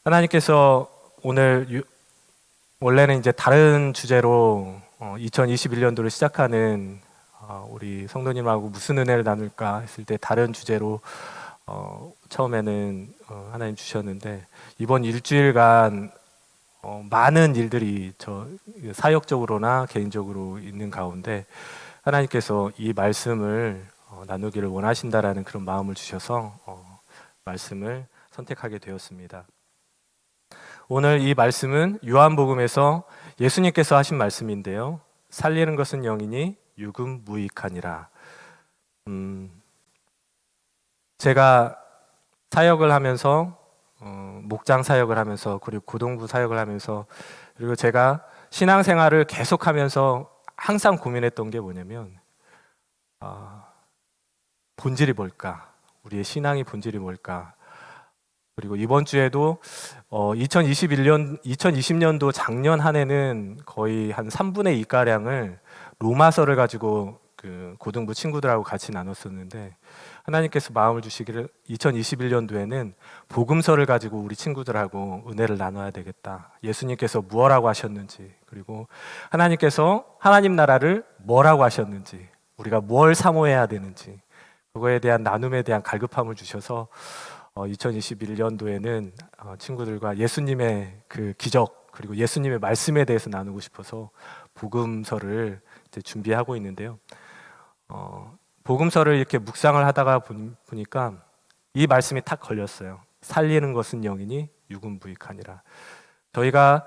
하나님께서 오늘 원래는 이제 다른 주제로 2021년도를 시작하는 우리 성도님하고 무슨 은혜를 나눌까 했을 때 다른 주제로 처음에는 하나님 주셨는데 이번 일주일간 많은 일들이 저 사역적으로나 개인적으로 있는 가운데 하나님께서 이 말씀을 나누기를 원하신다라는 그런 마음을 주셔서 말씀을 선택하게 되었습니다. 오늘 이 말씀은 요한복음에서 예수님께서 하신 말씀인데요. 살리는 것은 영이니 육은 무익하니라. 제가 사역을 하면서 목장 사역을 하면서 그리고 고동부 사역을 하면서 그리고 제가 신앙생활을 계속하면서 항상 고민했던 게 뭐냐면 본질이 뭘까? 우리의 신앙의 본질이 뭘까? 그리고 이번 주에도 2020년도 작년 한 해는 거의 한 3분의 2가량을 로마서를 가지고 그 고등부 친구들하고 같이 나눴었는데 하나님께서 마음을 주시기를 2021년도에는 복음서를 가지고 우리 친구들하고 은혜를 나눠야 되겠다. 예수님께서 무엇라고 하셨는지, 그리고 하나님께서 하나님 나라를 뭐라고 하셨는지, 우리가 뭘 사모해야 되는지, 그거에 대한 나눔에 대한 갈급함을 주셔서 2021년도에는 친구들과 예수님의 그 기적 그리고 예수님의 말씀에 대해서 나누고 싶어서 복음서를 이제 준비하고 있는데요. 복음서를 이렇게 묵상을 하다가 보니까 이 말씀이 탁 걸렸어요. 살리는 것은 영이니 육은 무익하니라. 저희가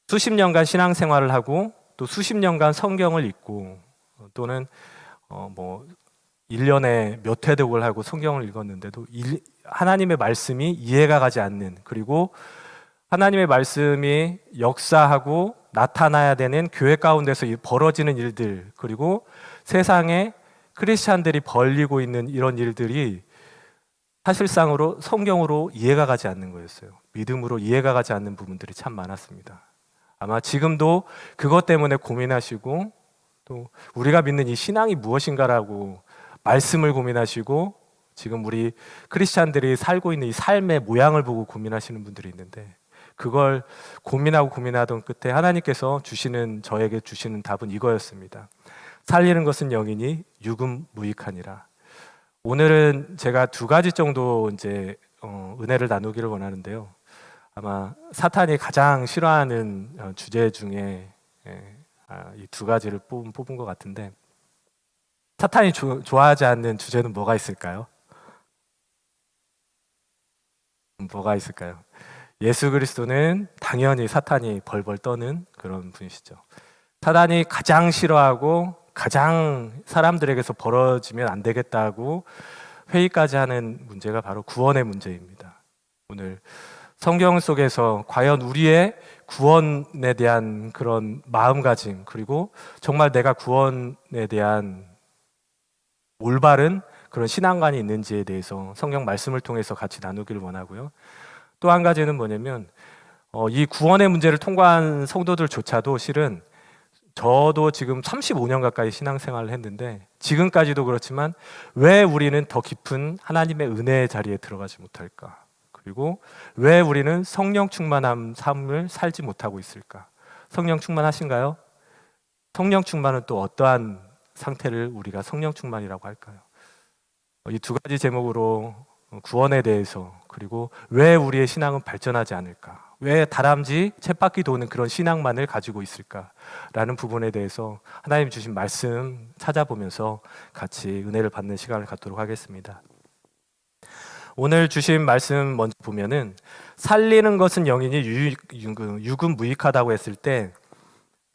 수십 년간 신앙생활을 하고 또 수십 년간 성경을 읽고 또는 1년에 몇 회독을 하고 성경을 읽었는데도 하나님의 말씀이 이해가 가지 않는, 그리고 하나님의 말씀이 역사하고 나타나야 되는 교회 가운데서 벌어지는 일들, 그리고 세상에 크리스찬들이 벌리고 있는 이런 일들이 사실상으로 성경으로 이해가 가지 않는 거였어요. 믿음으로 이해가 가지 않는 부분들이 참 많았습니다. 아마 지금도 그것 때문에 고민하시고 또 우리가 믿는 이 신앙이 무엇인가라고 말씀을 고민하시고 지금 우리 크리스찬들이 살고 있는 이 삶의 모양을 보고 고민하시는 분들이 있는데 그걸 고민하던 끝에 하나님께서 저에게 주시는 답은 이거였습니다. 살리는 것은 영이니 육은 무익하니라. 오늘은 제가 두 가지 정도 이제 은혜를 나누기를 원하는데요. 아마 사탄이 가장 싫어하는 주제 중에 이 두 가지를 뽑은 것 같은데 사탄이 좋아하지 않는 주제는 뭐가 있을까요? 뭐가 있을까요? 예수 그리스도는 당연히 사탄이 벌벌 떠는 그런 분이시죠. 사탄이 가장 싫어하고 가장 사람들에게서 벌어지면 안 되겠다고 회의까지 하는 문제가 바로 구원의 문제입니다. 오늘 성경 속에서 과연 우리의 구원에 대한 그런 마음가짐, 그리고 정말 내가 구원에 대한 올바른 그런 신앙관이 있는지에 대해서 성경 말씀을 통해서 같이 나누기를 원하고요. 또 한 가지는 뭐냐면 이 구원의 문제를 통과한 성도들조차도 실은 저도 지금 35년 가까이 신앙생활을 했는데 지금까지도 그렇지만 왜 우리는 더 깊은 하나님의 은혜의 자리에 들어가지 못할까? 그리고 왜 우리는 성령 충만한 삶을 살지 못하고 있을까? 성령 충만하신가요? 성령 충만은 또 어떠한 상태를 우리가 성령 충만이라고 할까요? 이 두 가지 제목으로 구원에 대해서, 그리고 왜 우리의 신앙은 발전하지 않을까? 왜 다람쥐 쳇바퀴 도는 그런 신앙만을 가지고 있을까라는 부분에 대해서 하나님 주신 말씀 찾아보면서 같이 은혜를 받는 시간을 갖도록 하겠습니다. 오늘 주신 말씀 먼저 보면은 살리는 것은 영이니 육은 무익하다고 했을 때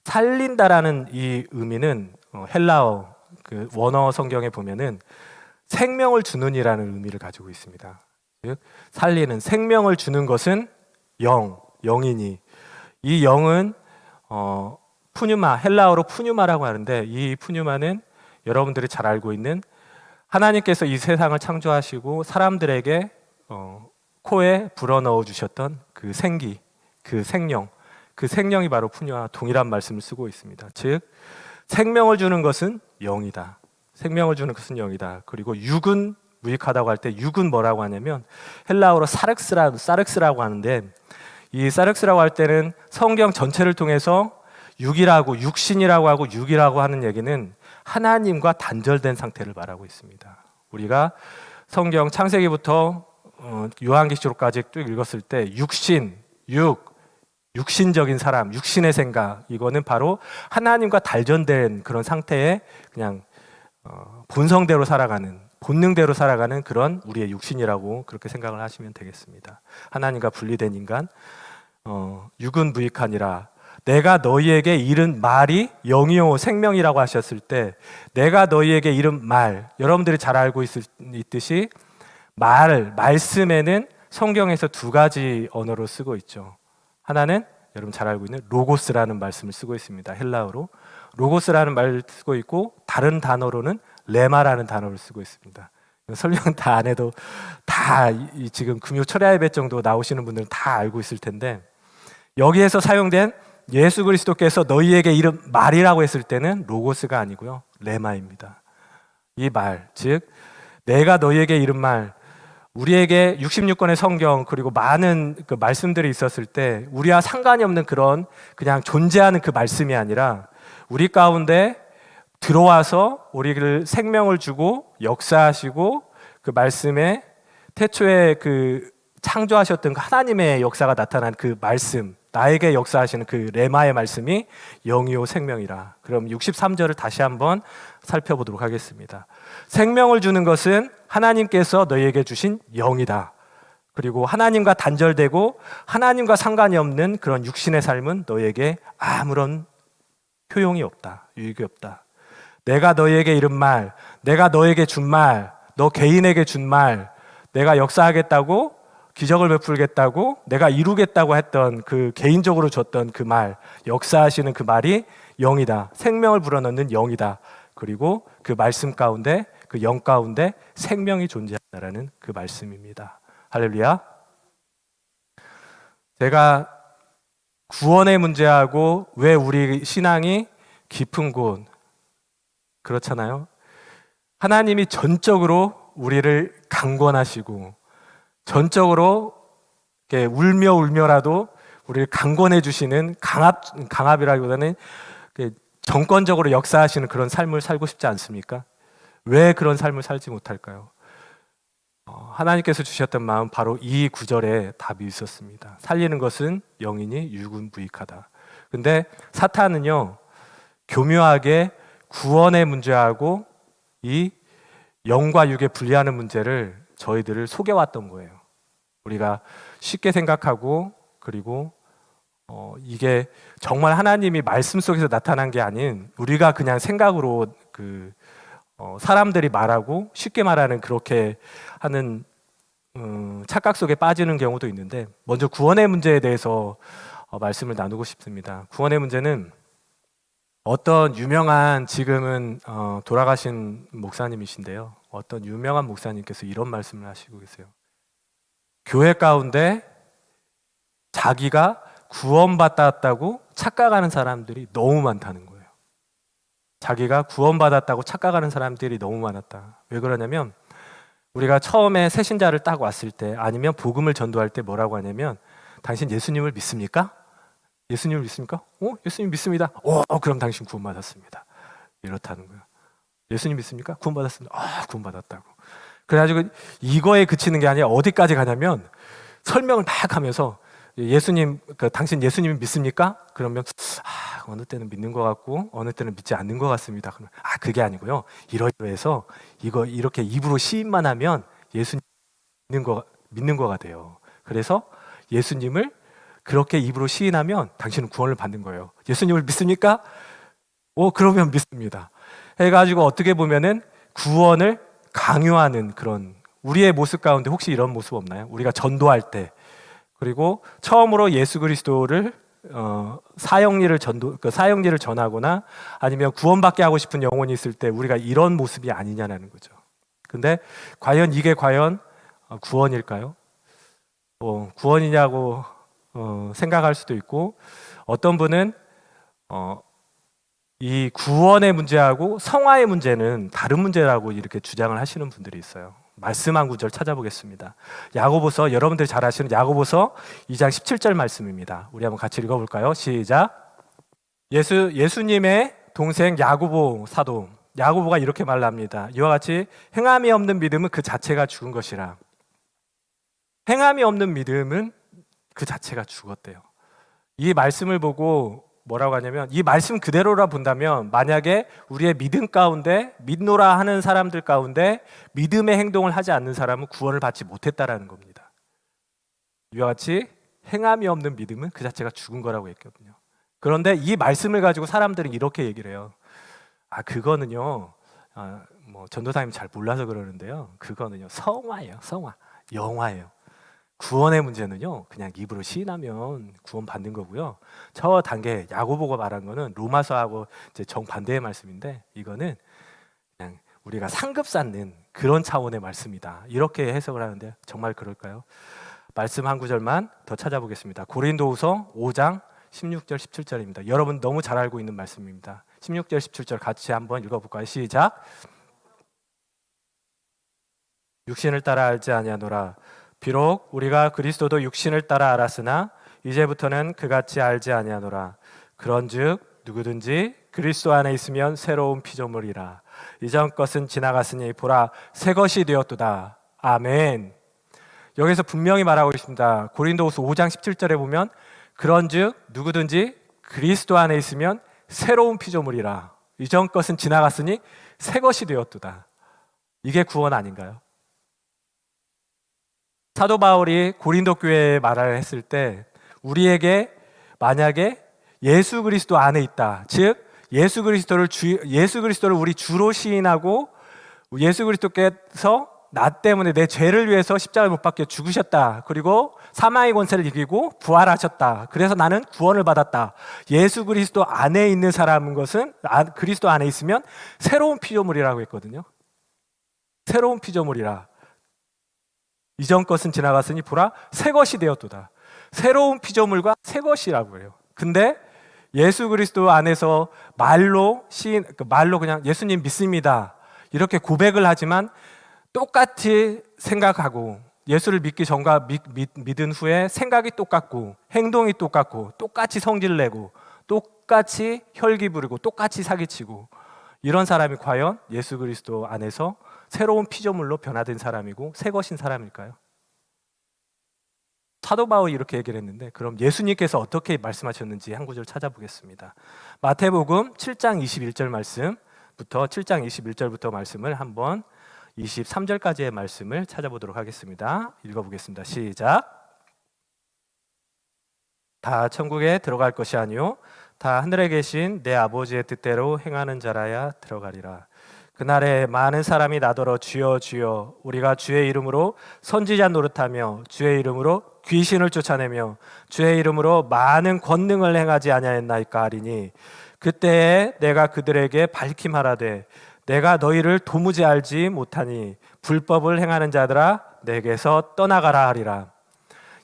살린다라는 이 의미는 헬라어 그 원어 성경에 보면은 생명을 주는이라는 의미를 가지고 있습니다. 즉 살리는, 생명을 주는 것은 영이니, 이 영은 푸뉴마, 헬라어로 푸뉴마라고 하는데 이 푸뉴마는 여러분들이 잘 알고 있는 하나님께서 이 세상을 창조하시고 사람들에게 코에 불어넣어 주셨던 그 생기, 그 생명이 바로 푸뉴와 동일한 말씀을 쓰고 있습니다. 즉 생명을 주는 것은 영이다. 생명을 주는 것은 영이다. 그리고 육은 무익하다고 할 때 육은 뭐라고 하냐면 헬라어로 사륵스라고 하는데, 이 사륵스라고 할 때는 성경 전체를 통해서 육이라고, 육신이라고 하고 육이라고 하는 얘기는 하나님과 단절된 상태를 말하고 있습니다. 우리가 성경 창세기부터 요한계시록까지 쭉 읽었을 때 육신적인 사람, 육신의 생각, 이거는 바로 하나님과 단절된 그런 상태에 그냥 본성대로 살아가는, 본능대로 살아가는 그런 우리의 육신이라고 그렇게 생각을 하시면 되겠습니다. 하나님과 분리된 인간, 육은 무익하니라. 내가 너희에게 이른 말이 영이요 생명이라고 하셨을 때, 내가 너희에게 이른 말, 여러분들이 잘 알고 있듯이 말씀에는 성경에서 두 가지 언어로 쓰고 있죠. 하나는 여러분 잘 알고 있는 로고스라는 말씀을 쓰고 있습니다. 헬라어로 로고스라는 말을 쓰고 있고, 다른 단어로는 레마라는 단어를 쓰고 있습니다. 설명 다 안 해도 다 지금 금요 철야 예배 정도 나오시는 분들은 다 알고 있을 텐데, 여기에서 사용된 예수 그리스도께서 너희에게 이른 말이라고 했을 때는 로고스가 아니고요, 레마입니다. 이 말, 즉 내가 너희에게 이른 말, 우리에게 66권의 성경 그리고 많은 그 말씀들이 있었을 때 우리와 상관이 없는 그런 그냥 존재하는 그 말씀이 아니라 우리 가운데 들어와서 우리를 생명을 주고 역사하시고, 그 말씀에 태초에 그 창조하셨던 그 하나님의 역사가 나타난 그 말씀, 나에게 역사하시는 그 레마의 말씀이 영이요 생명이라. 그럼 63절을 다시 한번 살펴보도록 하겠습니다. 생명을 주는 것은 하나님께서 너희에게 주신 영이다. 그리고 하나님과 단절되고 하나님과 상관이 없는 그런 육신의 삶은 너희에게 아무런 효용이 없다, 유익이 없다. 내가 너희에게 이른 말, 내가 너에게 준 말, 너 개인에게 준 말, 내가 역사하겠다고, 기적을 베풀겠다고, 내가 이루겠다고 했던 그 개인적으로 줬던 그 말, 역사하시는 그 말이 영이다. 생명을 불어넣는 영이다. 그리고 그 말씀 가운데, 그 영 가운데 생명이 존재한다라는 그 말씀입니다. 할렐루야. 제가 구원의 문제하고 왜 우리 신앙이 깊은 곳, 그렇잖아요. 하나님이 전적으로 우리를 강권하시고 전적으로 이렇게 울며라도 우리를 강권해 주시는 강압이라기보다는 정권적으로 역사하시는 그런 삶을 살고 싶지 않습니까? 왜 그런 삶을 살지 못할까요? 하나님께서 주셨던 마음, 바로 이 구절에 답이 있었습니다. 살리는 것은 영이니 육은 무익하다. 근데 사탄은요, 교묘하게 구원의 문제하고 이 영과 육의 분리하는 문제를 저희들을 속여왔던 거예요. 우리가 쉽게 생각하고, 그리고 이게 정말 하나님이 말씀 속에서 나타난 게 아닌 우리가 그냥 생각으로 사람들이 말하고 쉽게 말하는 그렇게 하는 착각 속에 빠지는 경우도 있는데, 먼저 구원의 문제에 대해서 말씀을 나누고 싶습니다. 구원의 문제는 어떤 유명한, 지금은 돌아가신 목사님이신데요, 어떤 유명한 목사님께서 이런 말씀을 하시고 계세요. 교회 가운데 자기가 구원받았다고 착각하는 사람들이 너무 많다는 거예요. 자기가 구원받았다고 착각하는 사람들이 너무 많았다. 왜 그러냐면, 우리가 처음에 새신자를 딱 왔을 때, 아니면 복음을 전도할 때 뭐라고 하냐면, 당신 예수님을 믿습니까? 예수님을 믿습니까? 예수님 믿습니다. 그럼 당신 구원받았습니다. 이렇다는 거예요. 예수님 믿습니까? 구원받았습니다. 구원받았다고. 그래가지고 이거에 그치는 게 아니라 어디까지 가냐면, 설명을 막 하면서 예수님, 당신 예수님 믿습니까? 그러면 어느 때는 믿는 것 같고 어느 때는 믿지 않는 것 같습니다. 그러면 그게 아니고요, 이러이러해서 이거 이렇게 입으로 시인만 하면 예수님 믿는 거가 돼요. 그래서 예수님을 그렇게 입으로 시인하면 당신은 구원을 받는 거예요. 예수님을 믿습니까? 그러면 믿습니다. 해가지고 어떻게 보면은 구원을 강요하는 그런 우리의 모습 가운데 혹시 이런 모습 없나요? 우리가 전도할 때, 그리고 처음으로 예수 그리스도를 사형리를 전하거나 아니면 구원받게 하고 싶은 영혼이 있을 때 우리가 이런 모습이 아니냐는 거죠. 근데 과연 이게 구원일까요? 구원이냐고 생각할 수도 있고, 어떤 분은 이 구원의 문제하고 성화의 문제는 다른 문제라고 이렇게 주장을 하시는 분들이 있어요. 말씀 한 구절 찾아보겠습니다. 야고보서, 여러분들이 잘 아시는 야고보서 2장 17절 말씀입니다. 우리 한번 같이 읽어볼까요? 시작. 예수님의 동생 야고보 사도 야고보가 이렇게 말합니다. 이와 같이 행함이 없는 믿음은 그 자체가 죽은 것이라. 행함이 없는 믿음은 그 자체가 죽었대요. 이 말씀을 보고 뭐라고 하냐면, 이 말씀 그대로라 본다면 만약에 우리의 믿음 가운데 믿노라 하는 사람들 가운데 믿음의 행동을 하지 않는 사람은 구원을 받지 못했다라는 겁니다. 이와 같이 행함이 없는 믿음은 그 자체가 죽은 거라고 했거든요. 그런데 이 말씀을 가지고 사람들은 이렇게 얘기를 해요. 그거는요, 전도사님 잘 몰라서 그러는데요, 그거는요 성화예요. 성화, 영화예요. 구원의 문제는요 그냥 입으로 시인하면 구원 받는 거고요. 저 단계 야고보가 말한 거는 로마서하고 이제 정반대의 말씀인데, 이거는 그냥 우리가 상급 쌓는 그런 차원의 말씀이다, 이렇게 해석을 하는데 정말 그럴까요? 말씀 한 구절만 더 찾아보겠습니다. 고린도후서 5장 16절 17절입니다. 여러분 너무 잘 알고 있는 말씀입니다. 16절 17절 같이 한번 읽어볼까요? 시작. 육신을 따라 알지 아니하노라. 비록 우리가 그리스도도 육신을 따라 알았으나 이제부터는 그같이 알지 아니하노라. 그런즉 누구든지 그리스도 안에 있으면 새로운 피조물이라. 이전 것은 지나갔으니 보라 새 것이 되었도다. 아멘. 여기서 분명히 말하고 있습니다. 고린도후서 5장 17절에 보면 그런즉 누구든지 그리스도 안에 있으면 새로운 피조물이라. 이전 것은 지나갔으니 새 것이 되었도다. 이게 구원 아닌가요? 사도 바울이 고린도 교회에 말을 했을 때 우리에게 만약에 예수 그리스도 안에 있다, 즉 예수 그리스도를 우리 주로 시인하고 예수 그리스도께서 나 때문에 내 죄를 위해서 십자가에 못 박혀 죽으셨다, 그리고 사망의 권세를 이기고 부활하셨다, 그래서 나는 구원을 받았다. 예수 그리스도 안에 있는 사람인 것은 그리스도 안에 있으면 새로운 피조물이라고 했거든요. 새로운 피조물이라. 이전 것은 지나갔으니 보라 새 것이 되었도다. 새로운 피조물과 새 것이라고 해요. 근데 예수 그리스도 안에서 말로 그냥 예수님 믿습니다 이렇게 고백을 하지만 똑같이 생각하고, 예수를 믿기 전과 믿은 후에 생각이 똑같고 행동이 똑같고 똑같이 성질 내고 똑같이 혈기 부리고 똑같이 사기치고, 이런 사람이 과연 예수 그리스도 안에서 새로운 피조물로 변화된 사람이고 새 것인 사람일까요? 사도 바울이 이렇게 얘기를 했는데, 그럼 예수님께서 어떻게 말씀하셨는지 한 구절 찾아보겠습니다. 마태복음 7장 21절 말씀부터 7장 21절부터 말씀을 한번 23절까지의 말씀을 찾아보도록 하겠습니다. 읽어보겠습니다. 시작. 다 천국에 들어갈 것이 아니요 다 하늘에 계신 내 아버지의 뜻대로 행하는 자라야 들어가리라. 그날에 많은 사람이 나더러 주여 주여 우리가 주의 이름으로 선지자 노릇하며 주의 이름으로 귀신을 쫓아내며 주의 이름으로 많은 권능을 행하지 아니하였나이까 하리니, 그때에 내가 그들에게 밝힘하라되 내가 너희를 도무지 알지 못하니 불법을 행하는 자들아 내게서 떠나가라 하리라.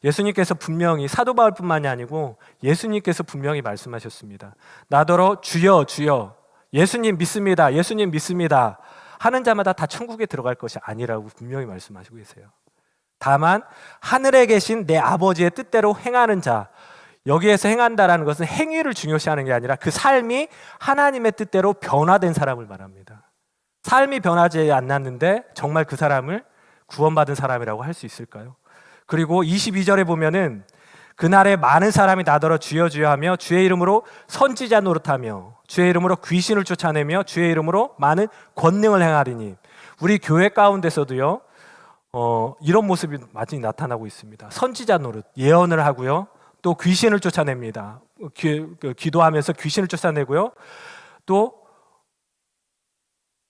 예수님께서 분명히, 사도 바울뿐만이 아니고 예수님께서 분명히 말씀하셨습니다. 나더러 주여 주여 예수님 믿습니다, 예수님 믿습니다 하는 자마다 다 천국에 들어갈 것이 아니라고 분명히 말씀하시고 계세요. 다만 하늘에 계신 내 아버지의 뜻대로 행하는 자, 여기에서 행한다라는 것은 행위를 중요시하는 게 아니라 그 삶이 하나님의 뜻대로 변화된 사람을 말합니다. 삶이 변하지 않았는데 정말 그 사람을 구원받은 사람이라고 할 수 있을까요? 그리고 22절에 보면은 그날에 많은 사람이 나더러 주여 주여 하며 주의 이름으로 선지자 노릇하며 주의 이름으로 귀신을 쫓아내며 주의 이름으로 많은 권능을 행하리니, 우리 교회 가운데서도요 이런 모습이 많이 나타나고 있습니다. 선지자 노릇, 예언을 하고요, 또 귀신을 쫓아냅니다. 기도하면서 귀신을 쫓아내고요, 또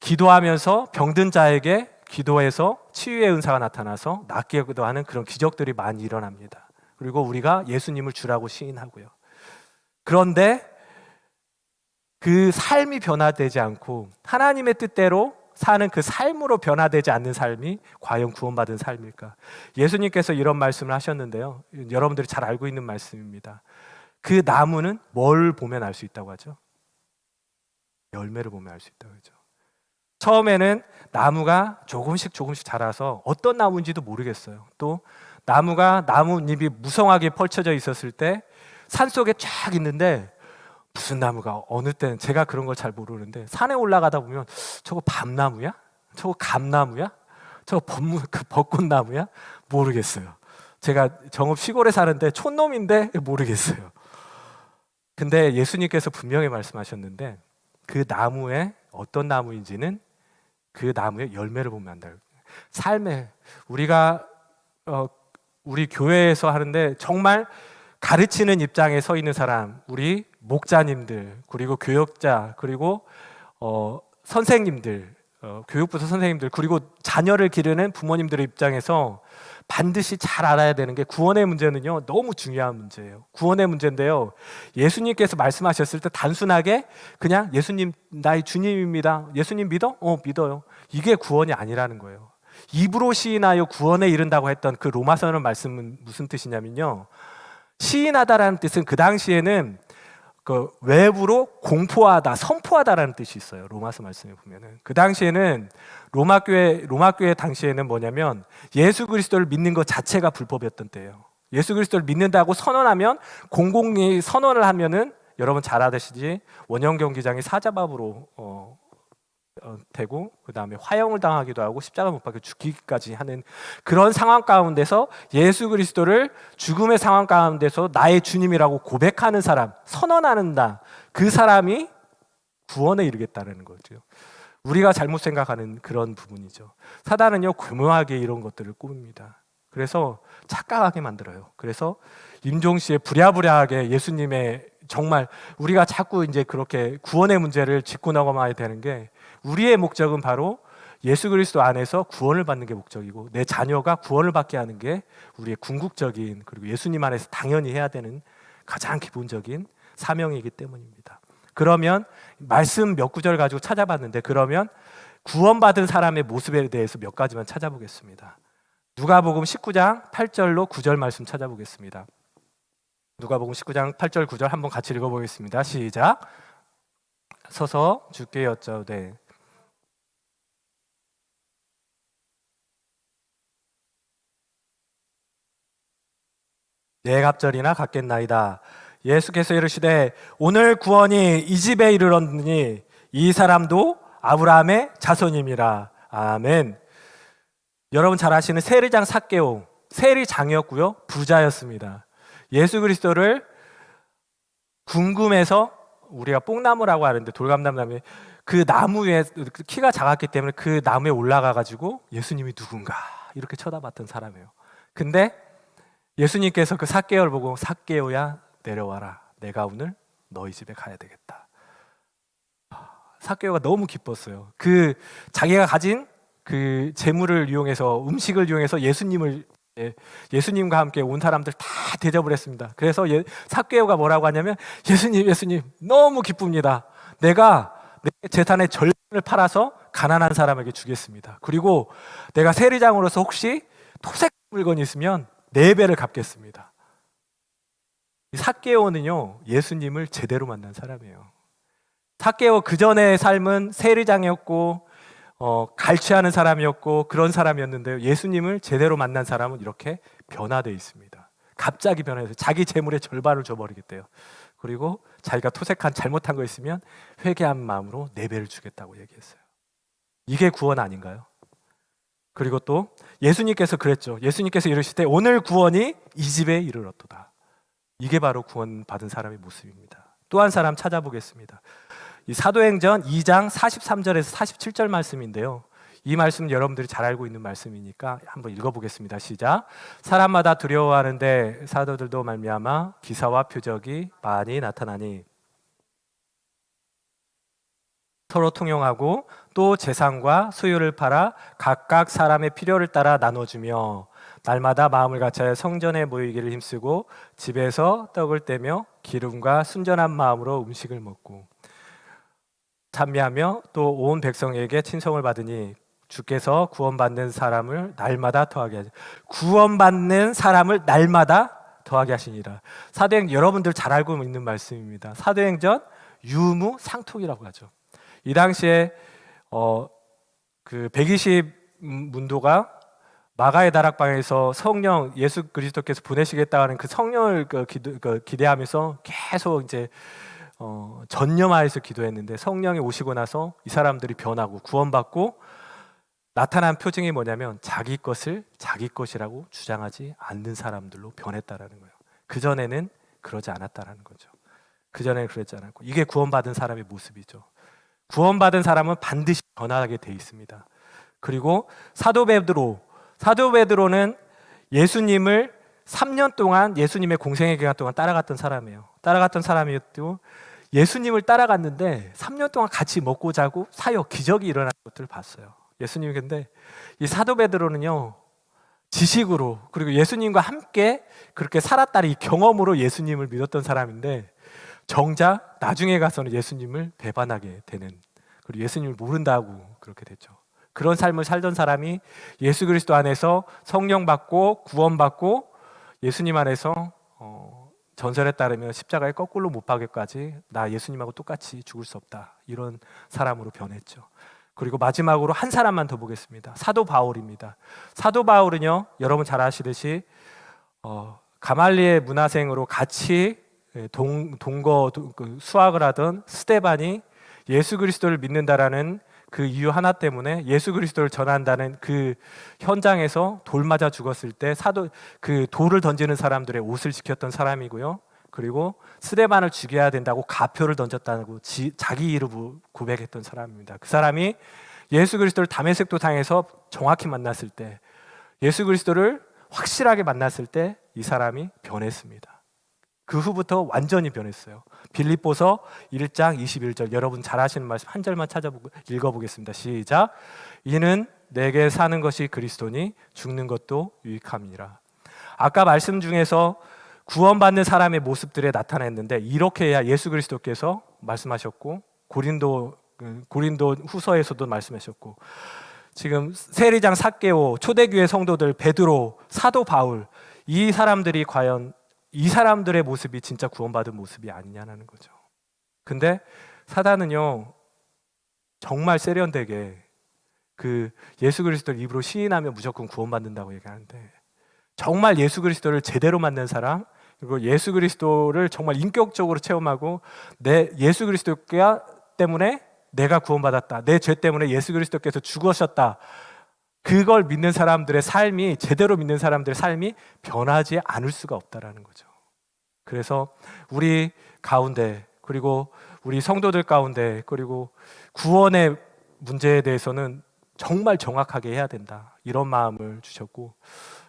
기도하면서 병든 자에게 기도해서 치유의 은사가 나타나서 낫게 기도하는 그런 기적들이 많이 일어납니다. 그리고 우리가 예수님을 주라고 시인하고요. 그런데 그 삶이 변화되지 않고 하나님의 뜻대로 사는 그 삶으로 변화되지 않는 삶이 과연 구원받은 삶일까? 예수님께서 이런 말씀을 하셨는데요, 여러분들이 잘 알고 있는 말씀입니다. 그 나무는 뭘 보면 알 수 있다고 하죠? 열매를 보면 알 수 있다고 하죠. 처음에는 나무가 조금씩 자라서 어떤 나무인지도 모르겠어요. 또 나무가 나뭇잎이 무성하게 펼쳐져 있었을 때 산속에 쫙 있는데 무슨 나무가 어느 때는 제가 그런 걸 잘 모르는데 산에 올라가다 보면 저거 밤나무야? 저거 감나무야? 저거 벚꽃나무야? 모르겠어요. 제가 정읍 시골에 사는데 촌놈인데 모르겠어요. 근데 예수님께서 분명히 말씀하셨는데 그 나무에 어떤 나무인지는 그 나무의 열매를 보면 안다. 삶에 우리가 우리 교회에서 하는데 정말 가르치는 입장에 서 있는 사람, 우리 목자님들, 그리고 교역자, 그리고 선생님들, 교육부서 선생님들, 그리고 자녀를 기르는 부모님들의 입장에서 반드시 잘 알아야 되는 게 구원의 문제는요, 너무 중요한 문제예요. 구원의 문제인데요, 예수님께서 말씀하셨을 때 단순하게 그냥 예수님 나의 주님입니다, 예수님 믿어? 믿어요. 이게 구원이 아니라는 거예요. 입으로 시인하여 구원에 이른다고 했던 그 로마서는 말씀은 무슨 뜻이냐면요, 시인하다라는 뜻은 그 당시에는 그 외부로 공포하다, 선포하다라는 뜻이 있어요. 로마서 말씀에 보면은 그 당시에는 로마 교회 당시에는 뭐냐면 예수 그리스도를 믿는 것 자체가 불법이었던 때예요. 예수 그리스도를 믿는다고 선언하면, 공공이 선언을 하면은 여러분 잘 아시듯이 원형 경기장이 사자밥으로 되고, 그 다음에 화형을 당하기도 하고 십자가 못 박혀 죽기까지 하는 그런 상황 가운데서 예수 그리스도를 죽음의 상황 가운데서 나의 주님이라고 고백하는 사람, 선언하는 그 사람이 구원에 이르겠다는 거죠. 우리가 잘못 생각하는 그런 부분이죠. 사단은요, 교묘하게 이런 것들을 꾸밉니다. 그래서 착각하게 만들어요. 그래서 임종 씨의 부랴부랴하게 예수님의, 정말 우리가 자꾸 이제 그렇게 구원의 문제를 짚고 나가야 되는 게, 우리의 목적은 바로 예수 그리스도 안에서 구원을 받는 게 목적이고, 내 자녀가 구원을 받게 하는 게 우리의 궁극적인, 그리고 예수님 안에서 당연히 해야 되는 가장 기본적인 사명이기 때문입니다. 그러면 말씀 몇 구절 가지고 찾아봤는데, 그러면 구원받은 사람의 모습에 대해서 몇 가지만 찾아보겠습니다. 누가복음 19장 8절로 9절 말씀 찾아보겠습니다. 누가복음 19장 8절 9절 한번 같이 읽어보겠습니다. 시작. 서서 주께 여짜오되 네 갑절이나 갖겠나이다. 예수께서 이르시되 오늘 구원이 이 집에 이르렀느니 이 사람도 아브라함의 자손임이라. 아멘. 여러분 잘 아시는 세리장 삭개오, 세리장이었고요, 부자였습니다. 예수 그리스도를 궁금해서, 우리가 뽕나무라고 하는데 돌감나무, 그 나무 위에, 키가 작았기 때문에 그 나무에 올라가 가지고 예수님이 누군가 이렇게 쳐다봤던 사람이에요. 근데 예수님께서 그 삭개오를 보고 삭개오야 내려와라, 내가 오늘 너희 집에 가야 되겠다. 삭개오가 너무 기뻤어요. 그 자기가 가진 그 재물을 이용해서, 음식을 이용해서 예수님과 함께 온 사람들 다 대접을 했습니다. 그래서 삭개오가 뭐라고 하냐면, 예수님 너무 기쁩니다. 내가 내 재산의 절반을 팔아서 가난한 사람에게 주겠습니다. 그리고 내가 세리장으로서 혹시 토색 물건이 있으면 4배를 갚겠습니다. 삭개오는요, 예수님을 제대로 만난 사람이에요. 삭개오 그 전의 삶은 세리장이었고 갈취하는 사람이었고 그런 사람이었는데요, 예수님을 제대로 만난 사람은 이렇게 변화되어 있습니다. 갑자기 변해서 자기 재물의 절반을 줘버리겠대요. 그리고 자기가 토색한, 잘못한 거 있으면 회개한 마음으로 4배를 주겠다고 얘기했어요. 이게 구원 아닌가요? 그리고 또 예수님께서 그랬죠. 예수님께서 이르시되 오늘 구원이 이 집에 이르렀도다. 이게 바로 구원 받은 사람의 모습입니다. 또 한 사람 찾아보겠습니다. 이 사도행전 2장 43절에서 47절 말씀인데요, 이 말씀 여러분들이 잘 알고 있는 말씀이니까 한번 읽어보겠습니다. 시작. 사람마다 두려워하는데 사도들도 말미암아 기사와 표적이 많이 나타나니 서로 통용하고 또 재산과 소유를 팔아 각각 사람의 필요를 따라 나눠주며 날마다 마음을 같이하여 성전에 모이기를 힘쓰고 집에서 떡을 떼며 기름과 순전한 마음으로 음식을 먹고 찬미하며 또 온 백성에게 친송을 받으니 주께서 구원받는 사람을 날마다 더하게 하시니, 구원받는 사람을 날마다 더하게 하시니라. 사도행전 여러분들 잘 알고 있는 말씀입니다. 사도행전 유무상통이라고 하죠. 이 당시에 그 120 문도가 마가의 다락방에서 성령 예수 그리스도께서 보내시겠다는 그 성령을 기대하면서 계속 이제 전념하여서 기도했는데 성령이 오시고 나서 이 사람들이 변하고 구원받고 나타난 표징이 뭐냐면 자기 것을 자기 것이라고 주장하지 않는 사람들로 변했다라는 거예요. 그전에는 그러지 않았다라는 거죠. 그전에는 그러지 않았고, 이게 구원받은 사람의 모습이죠. 구원받은 사람은 반드시 변하게 돼 있습니다. 그리고 사도 베드로는 예수님을 3년 동안 예수님의 공생의 기간 동안 따라갔던 사람이에요. 따라갔던 사람이었고 예수님을 따라갔는데 3년 동안 같이 먹고 자고 사역 기적이 일어나는 것들을 봤어요. 예수님이. 근데 이 사도 베드로는요, 지식으로 그리고 예수님과 함께 그렇게 살았다는 이 경험으로 예수님을 믿었던 사람인데 정작 나중에 가서는 예수님을 배반하게 되는, 그리고 예수님을 모른다고 그렇게 됐죠. 그런 삶을 살던 사람이 예수 그리스도 안에서 성령 받고 구원받고 예수님 안에서 전설에 따르면 십자가에 거꾸로 못 박여까지 나 예수님하고 똑같이 죽을 수 없다, 이런 사람으로 변했죠. 그리고 마지막으로 한 사람만 더 보겠습니다. 사도 바울입니다. 사도 바울은요, 여러분 잘 아시듯이 가말리엘 문화생으로 같이 수학을 하던 스데반이 예수 그리스도를 믿는다라는 그 이유 하나 때문에 예수 그리스도를 전한다는 그 현장에서 돌 맞아 죽었을 때 그 돌을 던지는 사람들의 옷을 지켰던 사람이고요. 그리고 스데반을 죽여야 된다고 가표를 던졌다고 자기 이름을 고백했던 사람입니다. 그 사람이 예수 그리스도를 다메섹 도상에서 정확히 만났을 때, 예수 그리스도를 확실하게 만났을 때 이 사람이 변했습니다. 그 후부터 완전히 변했어요. 빌립보서 1장 21절, 여러분 잘 아시는 말씀 한 절만 읽어보겠습니다. 시작. 이는 내게 사는 것이 그리스도니 죽는 것도 유익함이니라. 아까 말씀 중에서 구원받는 사람의 모습들에 나타냈는데 이렇게 해야 예수 그리스도께서 말씀하셨고 고린도 후서에서도 말씀하셨고, 지금 세리장 삭개오, 초대교회 성도들, 베드로, 사도 바울, 이 사람들이 과연 이 사람들의 모습이 진짜 구원받은 모습이 아니냐는 거죠. 근데 사단은요, 정말 세련되게 그 예수 그리스도를 입으로 시인하면 무조건 구원받는다고 얘기하는데, 정말 예수 그리스도를 제대로 만난 사람, 그리고 예수 그리스도를 정말 인격적으로 체험하고 내 예수 그리스도 때문에 내가 구원받았다, 내 죄 때문에 예수 그리스도께서 죽으셨다, 그걸 믿는 사람들의 삶이, 제대로 믿는 사람들의 삶이 변하지 않을 수가 없다라는 거죠. 그래서 우리 가운데, 그리고 우리 성도들 가운데, 그리고 구원의 문제에 대해서는 정말 정확하게 해야 된다, 이런 마음을 주셨고,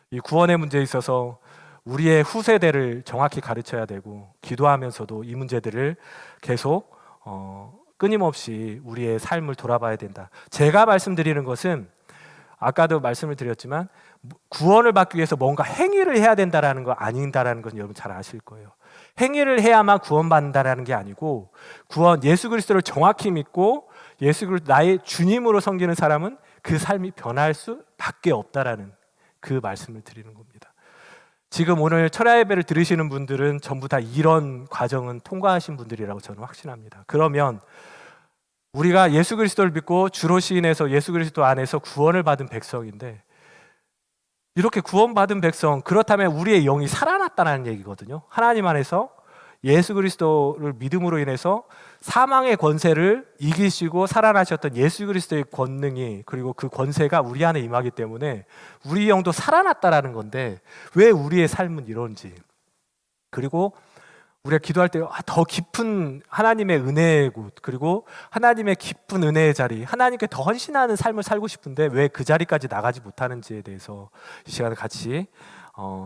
이 구원의 문제에 있어서 우리의 후세대를 정확히 가르쳐야 되고, 기도하면서도 이 문제들을 계속 끊임없이 우리의 삶을 돌아봐야 된다. 제가 말씀드리는 것은 아까도 말씀을 드렸지만 구원을 받기 위해서 뭔가 행위를 해야 된다라는 거 아닌다라는 건 여러분 잘 아실 거예요. 행위를 해야만 구원받는다라는 게 아니고, 예수 그리스도를 정확히 믿고 예수 그리스도 나의 주님으로 섬기는 사람은 그 삶이 변할 수밖에 없다라는 그 말씀을 드리는 겁니다. 지금 오늘 철야 예배를 들으시는 분들은 전부 다 이런 과정은 통과하신 분들이라고 저는 확신합니다. 그러면 우리가 예수 그리스도를 믿고 주로 시인해서 예수 그리스도 안에서 구원을 받은 백성인데, 이렇게 구원받은 백성, 그렇다면 우리의 영이 살아났다는 얘기거든요. 하나님 안에서 예수 그리스도를 믿음으로 인해서 사망의 권세를 이기시고 살아나셨던 예수 그리스도의 권능이, 그리고 그 권세가 우리 안에 임하기 때문에 우리 영도 살아났다라는 건데, 왜 우리의 삶은 이런지, 그리고 우리가 기도할 때 더 깊은 하나님의 은혜의 곳, 그리고 하나님의 깊은 은혜의 자리, 하나님께 더 헌신하는 삶을 살고 싶은데 왜 그 자리까지 나가지 못하는지에 대해서 이 시간에 같이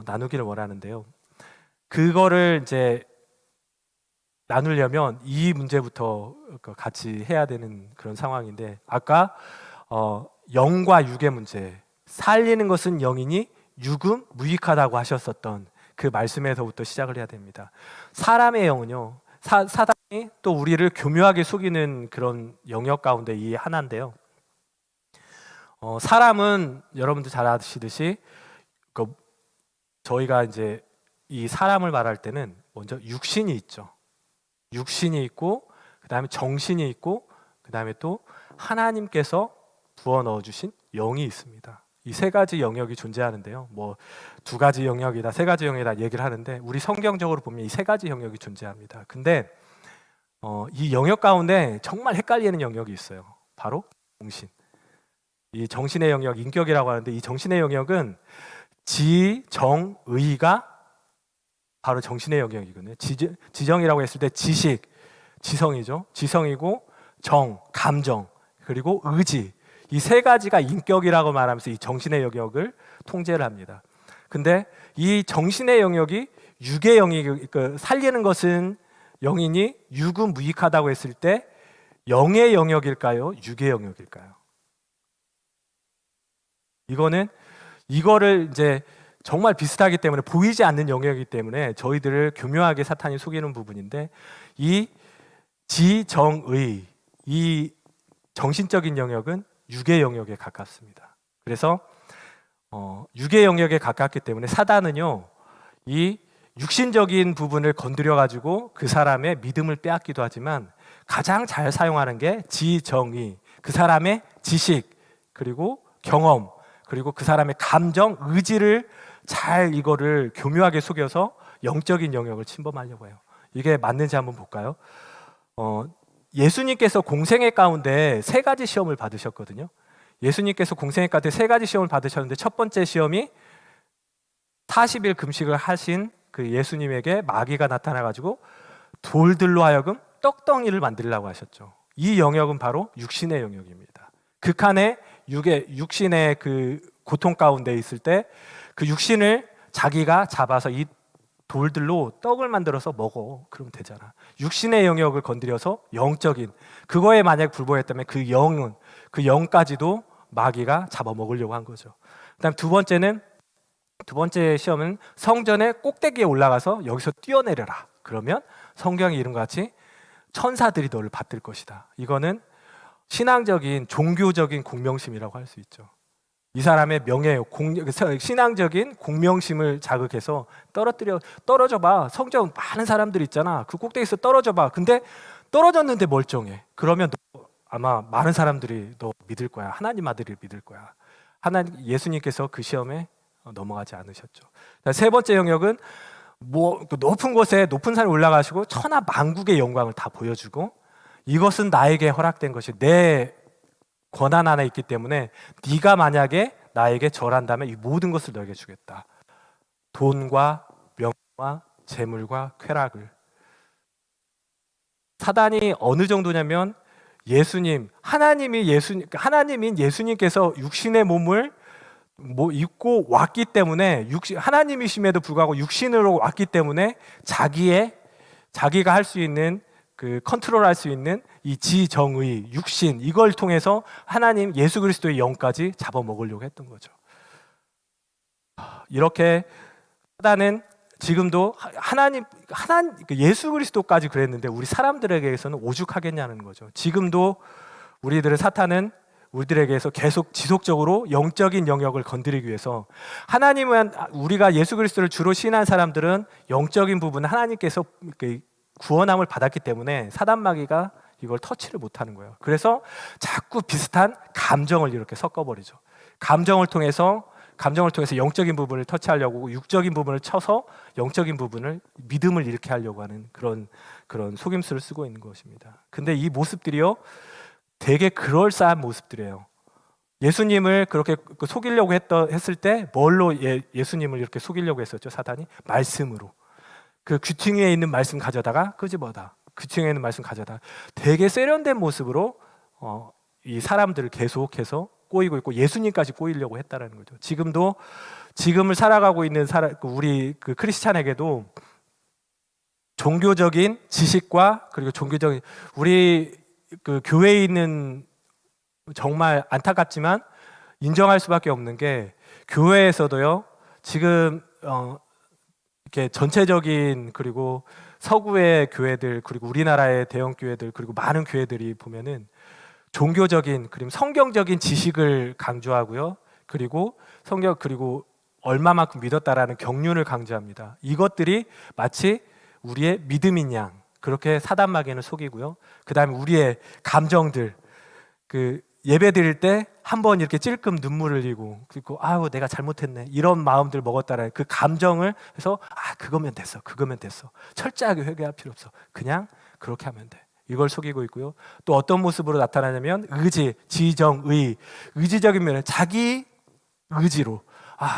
나누기를 원하는데요. 그거를 이제 나누려면 이 문제부터 같이 해야 되는 그런 상황인데, 아까 영과 육의 문제, 살리는 것은 영이니 육은 무익하다고 하셨었던 그 말씀에서부터 시작을 해야 됩니다. 사람의 영은요, 사단이 또 우리를 교묘하게 속이는 그런 영역 가운데 이 하나인데요. 사람은 여러분들 잘 아시듯이 저희가 이제 이 사람을 말할 때는 먼저 육신이 있죠. 육신이 있고, 그 다음에 정신이 있고, 그 다음에 또 하나님께서 부어 넣어주신 영이 있습니다. 이 세 가지 영역이 존재하는데요. 뭐 두 가지 영역이다, 세 가지 영역이다 얘기를 하는데 우리 성경적으로 보면 이 세 가지 영역이 존재합니다. 근데 이 영역 가운데 정말 헷갈리는 영역이 있어요. 바로 정신. 이 정신의 영역, 인격이라고 하는데 이 정신의 영역은 지, 정, 의가 바로 정신의 영역이거든요. 지정이라고 했을 때 지식, 지성이죠. 지성이고 정, 감정, 그리고 의지. 이 세 가지가 인격이라고 말하면서 이 정신의 영역을 통제를 합니다. 근데 이 정신의 영역이 육의 영역이 살리는 것은 영이니 육은 무익하다고 했을 때 영의 영역일까요? 육의 영역일까요? 이거를 이제 정말 비슷하기 때문에 보이지 않는 영역이기 때문에 저희들을 교묘하게 사탄이 속이는 부분인데 이 지정의 이 정신적인 영역은 육의 영역에 가깝습니다. 그래서 육의 영역에 가깝기 때문에 사단은요 이 육신적인 부분을 건드려 가지고 그 사람의 믿음을 빼앗기도 하지만 가장 잘 사용하는 게 지정의, 그 사람의 지식 그리고 경험 그리고 그 사람의 감정, 의지를 잘 이거를 교묘하게 속여서 영적인 영역을 침범하려고 해요. 이게 맞는지 한번 볼까요? 예수님께서 공생애 가운데 세 가지 시험을 받으셨거든요. 예수님께서 공생애 가운데 세 가지 시험을 받으셨는데 첫 번째 시험이 40일 금식을 하신 그 예수님에게 마귀가 나타나가지고 돌들로 하여금 떡덩이를 만들려고 하셨죠. 이 영역은 바로 육신의 영역입니다. 극한의 육신의 그 고통 가운데 있을 때 그 육신을 자기가 잡아서 이 돌들로 떡을 만들어서 먹어. 그러면 되잖아. 육신의 영역을 건드려서 영적인 그거에 만약 불복했다면 그 영까지도 마귀가 잡아먹으려고 한 거죠. 그다음 두 번째 시험은 성전의 꼭대기에 올라가서 여기서 뛰어내려라. 그러면 성경이 이런 것 같이 천사들이 너를 받들 것이다. 이거는 신앙적인 종교적인 공명심이라고 할 수 있죠. 이 사람의 명예, 신앙적인 공명심을 자극해서 떨어져봐. 성전 많은 사람들이 있잖아. 그 꼭대기에서 떨어져봐. 근데 떨어졌는데 멀쩡해. 그러면 아마 많은 사람들이 너 믿을 거야. 하나님 아들을 믿을 거야. 예수님께서 그 시험에 넘어가지 않으셨죠. 세 번째 영역은 높은 곳에 높은 산에 올라가시고 천하 만국의 영광을 다 보여주고 이것은 나에게 허락된 것이 내 권한 안에 있기 때문에 네가 만약에 나에게 절한다면 이 모든 것을 너에게 주겠다. 돈과 명과 재물과 쾌락을. 사단이 어느 정도냐면 하나님인 예수님께서 육신의 몸을 입고 왔기 때문에 하나님이심에도 불구하고 육신으로 왔기 때문에 자기가 할 수 있는 그 컨트롤할 수 있는 이 지정의 육신 이걸 통해서 하나님 예수 그리스도의 영까지 잡아먹으려고 했던 거죠. 이렇게 사단은 지금도 예수 그리스도까지 그랬는데 우리 사람들에게서는 오죽하겠냐는 거죠. 지금도 사탄은 우리들에게서 계속 지속적으로 영적인 영역을 건드리기 위해서 하나님은 우리가 예수 그리스도를 주로 신한 사람들은 영적인 부분은 하나님께서 구원함을 받았기 때문에 사단 마귀가 이걸 터치를 못하는 거예요. 그래서 자꾸 비슷한 감정을 이렇게 섞어버리죠. 감정을 통해서 영적인 부분을 터치하려고 육적인 부분을 쳐서 영적인 부분을 믿음을 잃게 하려고 하는 그런 속임수를 쓰고 있는 것입니다. 근데 이 모습들이요 되게 그럴싸한 모습들이에요. 예수님을 그렇게 속이려고 했을 때 뭘로 예수님을 이렇게 속이려고 했었죠? 사단이 말씀으로. 그 귀퉁이에 있는 말씀 가져다가 끄집어다. 귀퉁이에 있는 말씀 가져다. 되게 세련된 모습으로 이 사람들을 계속해서 꼬이고 있고 예수님까지 꼬이려고 했다라는 거죠. 지금을 살아가고 있는 우리 그 크리스찬에게도 종교적인 지식과 그리고 종교적인 우리 그 교회에 있는 정말 안타깝지만 인정할 수밖에 없는 게 교회에서도요 지금 이렇게 전체적인 그리고 서구의 교회들 그리고 우리나라의 대형 교회들 그리고 많은 교회들이 보면은 종교적인 그리고 성경적인 지식을 강조하고요. 그리고 그리고 얼마만큼 믿었다라는 경륜을 강조합니다. 이것들이 마치 우리의 믿음인 양 그렇게 사단 마귀는 속이고요. 그다음에 우리의 감정들 예배 드릴 때 한 번 이렇게 찔끔 눈물을 흘리고, 그리고 아유 내가 잘못했네 이런 마음들 먹었다라는 그 감정을 해서 그거면 됐어, 그거면 됐어, 철저하게 회개할 필요 없어, 그냥 그렇게 하면 돼, 이걸 속이고 있고요. 또 어떤 모습으로 나타나냐면 의지, 지정의, 의지적인 면에 자기 의지로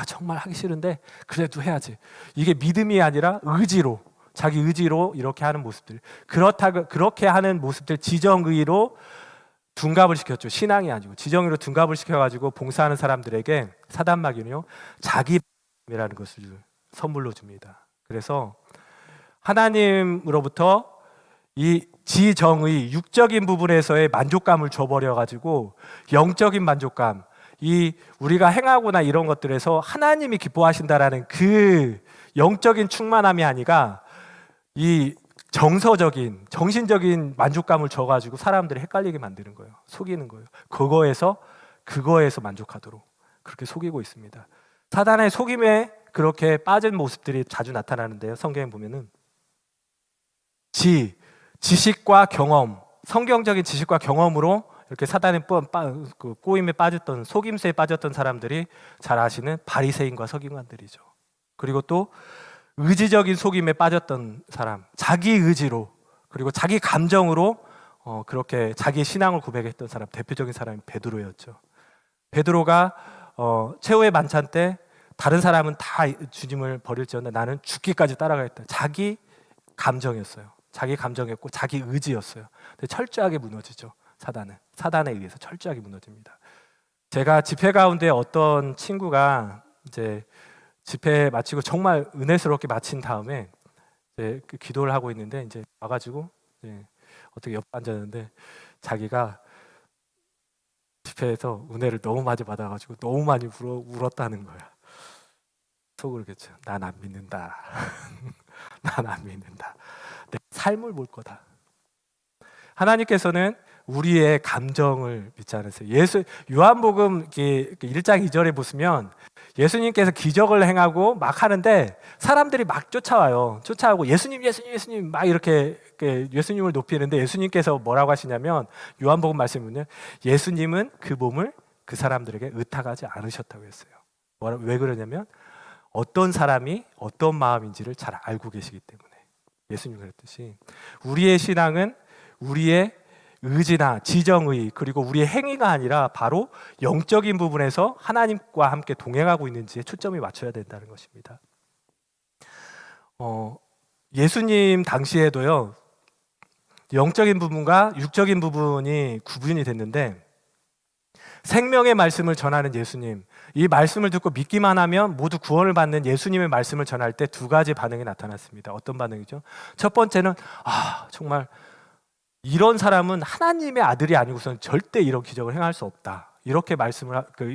정말 하기 싫은데 그래도 해야지, 이게 믿음이 아니라 의지로, 자기 의지로 이렇게 하는 모습들, 그렇게 하는 모습들, 지정의로 둔갑을 시켰죠. 신앙이 아니고 지정의로 둔갑을 시켜가지고 봉사하는 사람들에게 사단마귀는요 자기라는 것을 선물로 줍니다. 그래서 하나님으로부터 이 지정의, 육적인 부분에서의 만족감을 줘버려가지고 영적인 만족감, 이 우리가 행하거나 이런 것들에서 하나님이 기뻐하신다라는 그 영적인 충만함이 아니라 이 정서적인, 정신적인 만족감을 줘가지고 사람들이 헷갈리게 만드는 거예요. 속이는 거예요. 그거에서 만족하도록 그렇게 속이고 있습니다. 사단의 속임에 그렇게 빠진 모습들이 자주 나타나는데요. 성경에 보면은 지식과 경험, 성경적인 지식과 경험으로 이렇게 사단의 꼬임에 빠졌던, 속임수에 빠졌던 사람들이 잘 아시는 바리새인과 서기관들이죠. 그리고 또 의지적인 속임에 빠졌던 사람, 자기 의지로 그리고 자기 감정으로 그렇게 자기 신앙을 고백했던 사람, 대표적인 사람이 베드로였죠. 베드로가 최후의 만찬 때 다른 사람은 다 주님을 버릴지언정 나는 죽기까지 따라가겠다. 자기 감정이었어요. 자기 감정이었고 자기 의지였어요. 근데 철저하게 무너지죠. 사단에 의해서 철저하게 무너집니다. 제가 집회 가운데 어떤 친구가 이제 집회 마치고 정말 은혜스럽게 마친 다음에 이제 기도를 하고 있는데 이제 와가지고 이제 어떻게 옆에 앉았는데 자기가 집회에서 은혜를 너무 많이 받아가지고 너무 많이 울었다는 거야. 속으로 그랬죠. 난 안 믿는다. 난 안 믿는다. 내 삶을 볼 거다. 하나님께서는 우리의 감정을 믿지 않으세요. 요한복음 1장 2절에 보시면 예수님께서 기적을 행하고 막 하는데 사람들이 막 쫓아오고 예수님 막 이렇게 예수님을 높이는데 예수님께서 뭐라고 하시냐면 요한복음 말씀은요, 예수님은 그 몸을 그 사람들에게 의탁하지 않으셨다고 했어요. 왜 그러냐면 어떤 사람이 어떤 마음인지를 잘 알고 계시기 때문에. 예수님이 그랬듯이 우리의 신앙은 우리의 의지나 지정의 그리고 우리의 행위가 아니라 바로 영적인 부분에서 하나님과 함께 동행하고 있는지에 초점이 맞춰야 된다는 것입니다. 예수님 당시에도요, 영적인 부분과 육적인 부분이 구분이 됐는데 생명의 말씀을 전하는 예수님, 이 말씀을 듣고 믿기만 하면 모두 구원을 받는 예수님의 말씀을 전할 때 두 가지 반응이 나타났습니다. 어떤 반응이죠? 첫 번째는 정말 이런 사람은 하나님의 아들이 아니고서는 절대 이런 기적을 행할 수 없다. 이렇게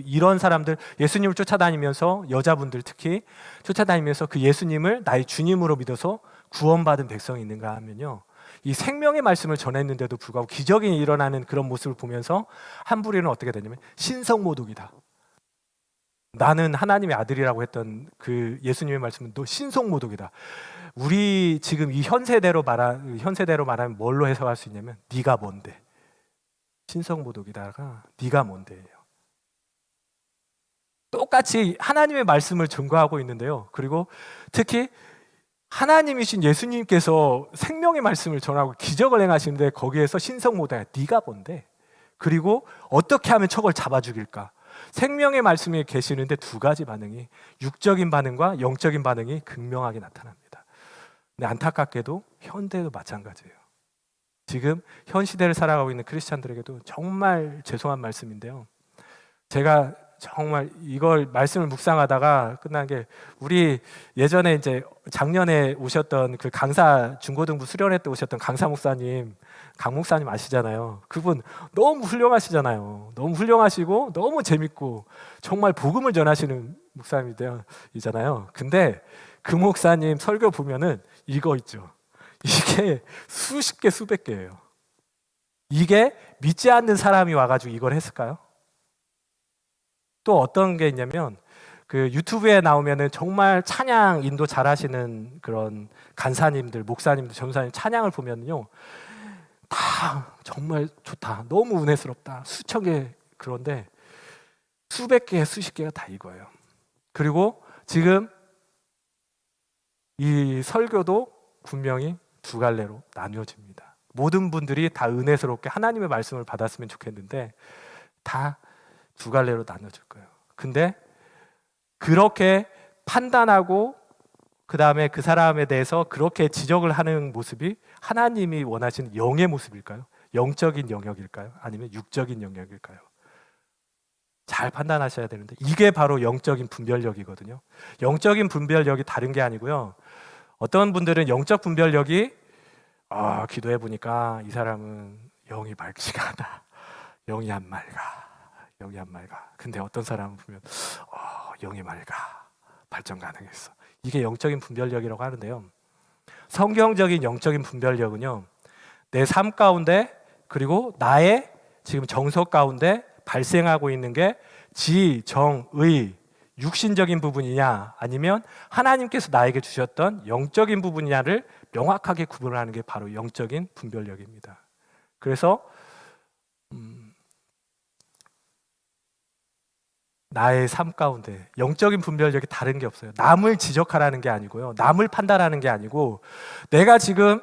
이런 사람들, 예수님을 쫓아다니면서 여자분들 특히 쫓아다니면서 그 예수님을 나의 주님으로 믿어서 구원받은 백성이 있는가 하면요, 이 생명의 말씀을 전했는데도 불구하고 기적이 일어나는 그런 모습을 보면서 한 부류는 어떻게 되냐면 신성모독이다. 나는 하나님의 아들이라고 했던 그 예수님의 말씀은 또 신성모독이다. 우리 지금 이 현세대로 말하면 뭘로 해석할 수 있냐면 네가 뭔데? 신성모독이다가 네가 뭔데예요. 똑같이 하나님의 말씀을 증거하고 있는데요. 그리고 특히 하나님이신 예수님께서 생명의 말씀을 전하고 기적을 행하시는데 거기에서 신성모독이야. 네가 뭔데? 그리고 어떻게 하면 저걸 잡아 죽일까? 생명의 말씀이 계시는데 두 가지 반응이, 육적인 반응과 영적인 반응이 극명하게 나타납니다. 근데 안타깝게도 현대도 마찬가지예요. 지금 현 시대를 살아가고 있는 크리스찬들에게도 정말 죄송한 말씀인데요. 제가 정말 이걸 말씀을 묵상하다가 끝난 게, 우리 예전에 이제 작년에 오셨던 그 강사 중고등부 수련회 때 오셨던 강사 목사님, 강 목사님 아시잖아요. 그분 너무 훌륭하시잖아요. 너무 훌륭하시고 너무 재밌고 정말 복음을 전하시는 목사님이잖아요. 근데 그 목사님 설교 보면은 이거 있죠. 이게 수십 개 수백 개예요. 이게 믿지 않는 사람이 와가지고 이걸 했을까요? 또 어떤 게 있냐면 그 유튜브에 나오면은 정말 찬양 인도 잘하시는 그런 간사님들, 목사님들, 전사님 찬양을 보면요, 다 정말 좋다, 너무 은혜스럽다, 수천 개 그런데 수백 개, 수십 개가 다 이거예요. 그리고 지금 이 설교도 분명히 두 갈래로 나뉘어집니다. 모든 분들이 다 은혜스럽게 하나님의 말씀을 받았으면 좋겠는데 다 두 갈래로 나눠질 거예요. 근데 그렇게 판단하고 그 다음에 그 사람에 대해서 그렇게 지적을 하는 모습이 하나님이 원하시는 영의 모습일까요? 영적인 영역일까요? 아니면 육적인 영역일까요? 잘 판단하셔야 되는데 이게 바로 영적인 분별력이거든요. 영적인 분별력이 다른 게 아니고요. 어떤 분들은 영적 분별력이 기도해 보니까 이 사람은 영이 맑지가 않아. 영이 안 맑아. 영이 안 맑아. 근데 어떤 사람은 보면 영이 맑아. 발전 가능했어. 이게 영적인 분별력이라고 하는데요. 성경적인 영적인 분별력은요. 내 삶 가운데 그리고 나의 지금 정서 가운데 발생하고 있는 게 지, 정, 의, 육신적인 부분이냐 아니면 하나님께서 나에게 주셨던 영적인 부분이냐를 명확하게 구분하는 게 바로 영적인 분별력입니다. 그래서 나의 삶 가운데 영적인 분별력이 다른 게 없어요. 남을 지적하라는 게 아니고요. 남을 판단하는 게 아니고 내가 지금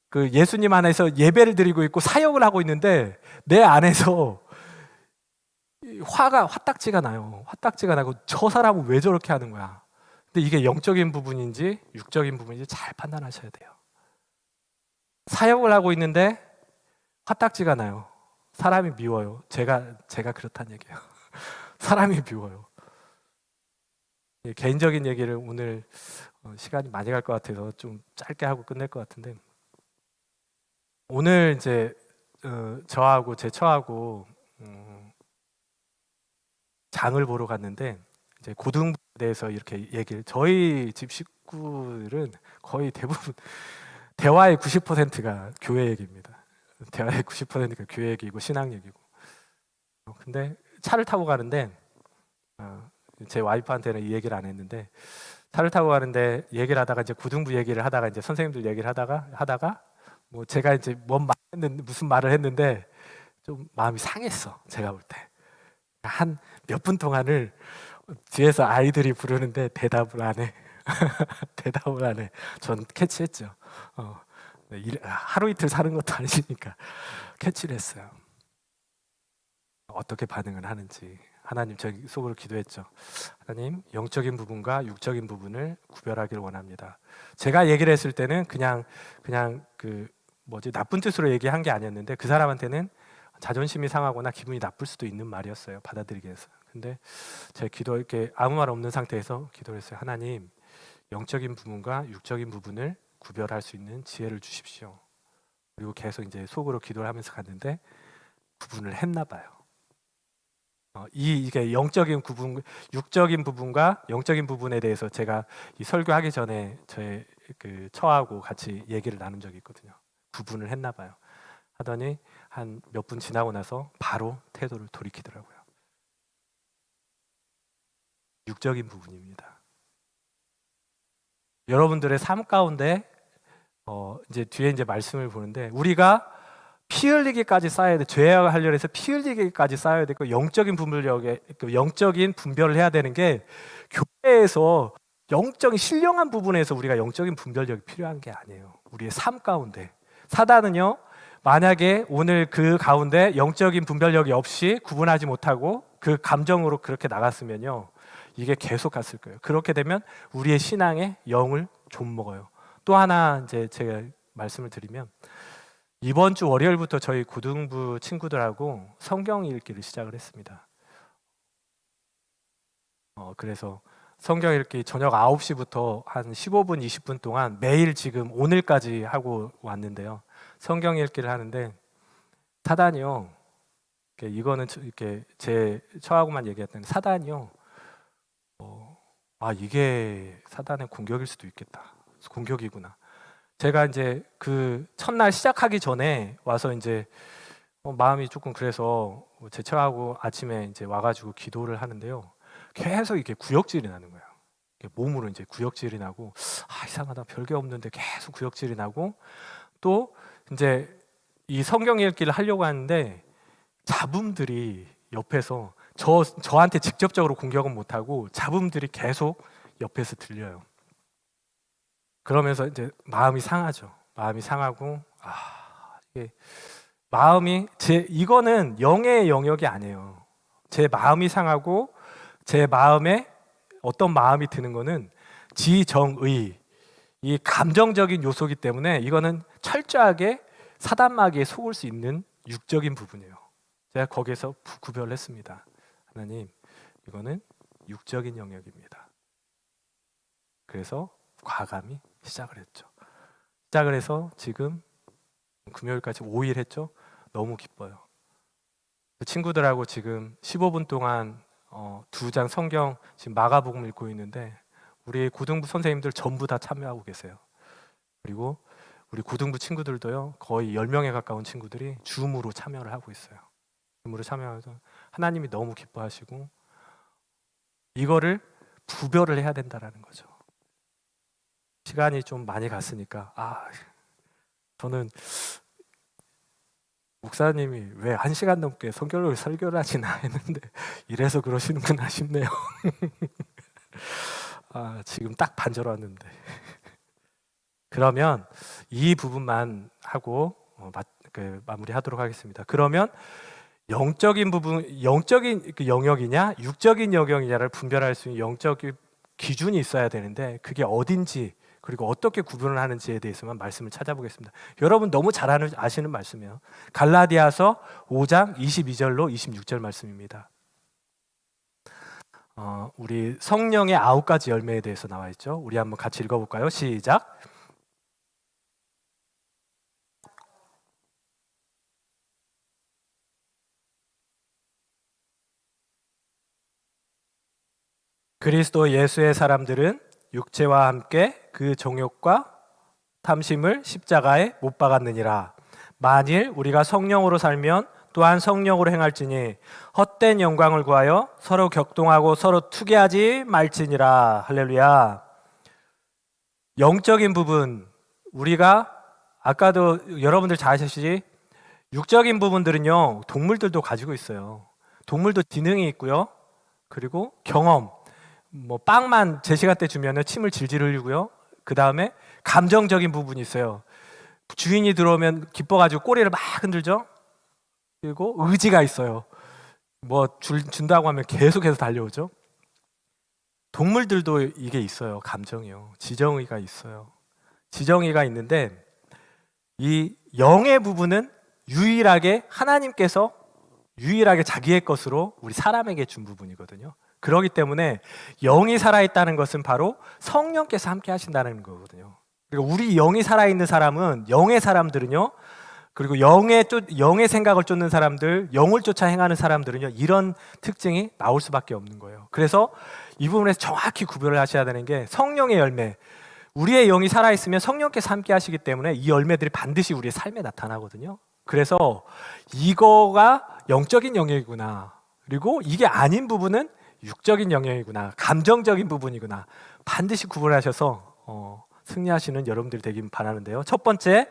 그 예수님 안에서 예배를 드리고 있고 사역을 하고 있는데 내 안에서 화딱지가 나요. 화딱지가 나고 저 사람은 왜 저렇게 하는 거야? 근데 이게 영적인 부분인지 육적인 부분인지 잘 판단하셔야 돼요. 사역을 하고 있는데 화딱지가 나요. 사람이 미워요. 제가 그렇다는 얘기예요. 사람이 미워요. 개인적인 얘기를 오늘 시간이 많이 갈 것 같아서 좀 짧게 하고 끝낼 것 같은데 오늘 이제 저하고 제 처하고 장을 보러 갔는데 이제 고등부에 대해서 이렇게 얘기를 저희 집 식구들은 거의 대부분 대화의 90%가 교회 얘기입니다. 대화의 90%가 교회 얘기고 신앙 얘기고. 근데 차를 타고 가는데 제 와이프한테는 이 얘기를 안 했는데 차를 타고 가는데 얘기를 하다가 이제 고등부 얘기를 하다가 이제 선생님들 얘기를 하다가 뭐 제가 이제 무슨 말을 했는데 좀 마음이 상했어. 제가 볼 때. 한 몇 분 동안을 뒤에서 아이들이 부르는데 대답을 안 해. 대답을 안 해. 전 캐치했죠. 하루 이틀 사는 것도 아니니까 캐치를 했어요. 어떻게 반응을 하는지 하나님 저 속으로 기도했죠. 하나님 영적인 부분과 육적인 부분을 구별하기를 원합니다. 제가 얘기를 했을 때는 그냥 나쁜 뜻으로 얘기한 게 아니었는데 그 사람한테는 자존심이 상하거나 기분이 나쁠 수도 있는 말이었어요. 받아들이게 해서. 근데 제 기도 이렇게 아무 말 없는 상태에서 기도를 했어요. 하나님 영적인 부분과 육적인 부분을 구별할 수 있는 지혜를 주십시오. 그리고 계속 이제 속으로 기도를 하면서 갔는데 구분을 했나 봐요. 이게 영적인 부분, 육적인 부분과 영적인 부분에 대해서 제가 이 설교하기 전에 저의 그 처하고 같이 얘기를 나눈 적이 있거든요. 구분을 했나 봐요. 하더니 한 몇 분 지나고 나서 바로 태도를 돌이키더라고요. 육적인 부분입니다. 여러분들의 삶 가운데 이제 뒤에 이제 말씀을 보는데 우리가 피 흘리기까지 쌓아야 돼. 죄하려 해서 피 흘리기까지 쌓아야 되고 영적인 분별력에 영적인 분별을 해야 되는 게 교회에서 영적인 신령한 부분에서 우리가 영적인 분별력이 필요한 게 아니에요. 우리의 삶 가운데 사단은요. 만약에 오늘 그 가운데 영적인 분별력이 없이 구분하지 못하고 그 감정으로 그렇게 나갔으면요. 이게 계속 갔을 거예요. 그렇게 되면 우리의 신앙의 영을 좀 먹어요. 또 하나 이제 제가 말씀을 드리면 이번 주 월요일부터 저희 고등부 친구들하고 성경 읽기를 시작을 했습니다. 그래서 성경 읽기 저녁 9시부터 한 15분, 20분 동안 매일 지금 오늘까지 하고 왔는데요. 성경 읽기를 하는데 사단이요. 이거는 이렇게 제 처하고만 얘기했던 사단이요. 이게 사단의 공격일 수도 있겠다. 공격이구나. 제가 이제 그 첫날 시작하기 전에 와서 이제 마음이 조금 그래서 제 처하고 아침에 이제 와가지고 기도를 하는데요. 계속 이렇게 구역질이 나는 거예요. 몸으로 이제 구역질이 나고 이상하다 별게 없는데 계속 구역질이 나고 또 이제 이 성경 읽기를 하려고 하는데 잡음들이 옆에서 저한테 직접적으로 공격은 못하고 잡음들이 계속 옆에서 들려요. 그러면서 이제 마음이 상하죠. 마음이 상하고 이게 마음이 이거는 영의 영역이 아니에요. 제 마음이 상하고 제 마음에 어떤 마음이 드는 거는 지정의, 이 감정적인 요소이기 때문에 이거는 철저하게 사단마귀에 속을 수 있는 육적인 부분이에요. 제가 거기에서 구별을 했습니다. 하나님, 이거는 육적인 영역입니다. 그래서 과감히 시작을 했죠. 시작을 해서 지금 금요일까지 5일 했죠. 너무 기뻐요. 그 친구들하고 지금 15분 동안 2장 성경 지금 마가복음 읽고 있는데 우리 고등부 선생님들 전부 다 참여하고 계세요. 그리고 우리 고등부 친구들도요, 거의 10명에 가까운 친구들이 줌으로 참여를 하고 있어요. 줌으로 참여해서 하나님이 너무 기뻐하시고 이거를 구별을 해야 된다라는 거죠. 시간이 좀 많이 갔으니까 저는 목사님이 왜 1시간 넘게 성경을 설교를 하시나 했는데 이래서 그러시는구나 싶네요. 지금 딱 반절 왔는데. 그러면 이 부분만 하고 마무리하도록 하겠습니다. 그러면 영적인 부분, 영적인 그 영역이냐 육적인 영역이냐를 분별할 수 있는 영적인 기준이 있어야 되는데 그게 어딘지 그리고 어떻게 구분을 하는지에 대해서만 말씀을 찾아보겠습니다. 여러분 너무 잘 아시는 말씀이에요. 갈라디아서 5장 22절로 26절 말씀입니다. 우리 성령의 9가지 열매에 대해서 나와 있죠. 우리 한번 같이 읽어볼까요? 시작. 그리스도 예수의 사람들은 육체와 함께 그 정욕과 탐심을 십자가에 못 박았느니라. 만일 우리가 성령으로 살면 또한 성령으로 행할지니 헛된 영광을 구하여 서로 격동하고 서로 투기하지 말지니라. 할렐루야. 영적인 부분, 우리가 아까도 여러분들 잘 아시지? 육적인 부분들은요, 동물들도 가지고 있어요. 동물도 지능이 있고요. 그리고 경험, 빵만 제 시간 때 주면은 침을 질질 흘리고요. 그 다음에 감정적인 부분이 있어요. 주인이 들어오면 기뻐가지고 꼬리를 막 흔들죠. 그리고 의지가 있어요. 준다고 하면 계속해서 달려오죠. 동물들도 이게 있어요. 감정이요. 지정의가 있어요. 지정의가 있는데 이 영의 부분은 유일하게 하나님께서 유일하게 자기의 것으로 우리 사람에게 준 부분이거든요. 그렇기 때문에 영이 살아있다는 것은 바로 성령께서 함께 하신다는 거거든요. 그리고 우리 영이 살아있는 사람은, 영의 사람들은요, 그리고 영의 생각을 쫓는 사람들, 영을 쫓아 행하는 사람들은요, 이런 특징이 나올 수밖에 없는 거예요. 그래서 이 부분에서 정확히 구별을 하셔야 되는 게 성령의 열매, 우리의 영이 살아있으면 성령께서 함께 하시기 때문에 이 열매들이 반드시 우리의 삶에 나타나거든요. 그래서 이거가 영적인 영역이구나, 그리고 이게 아닌 부분은 육적인 영역이구나, 감정적인 부분이구나, 반드시 구분하셔서 승리하시는 여러분들이 되길 바라는데요. 첫 번째,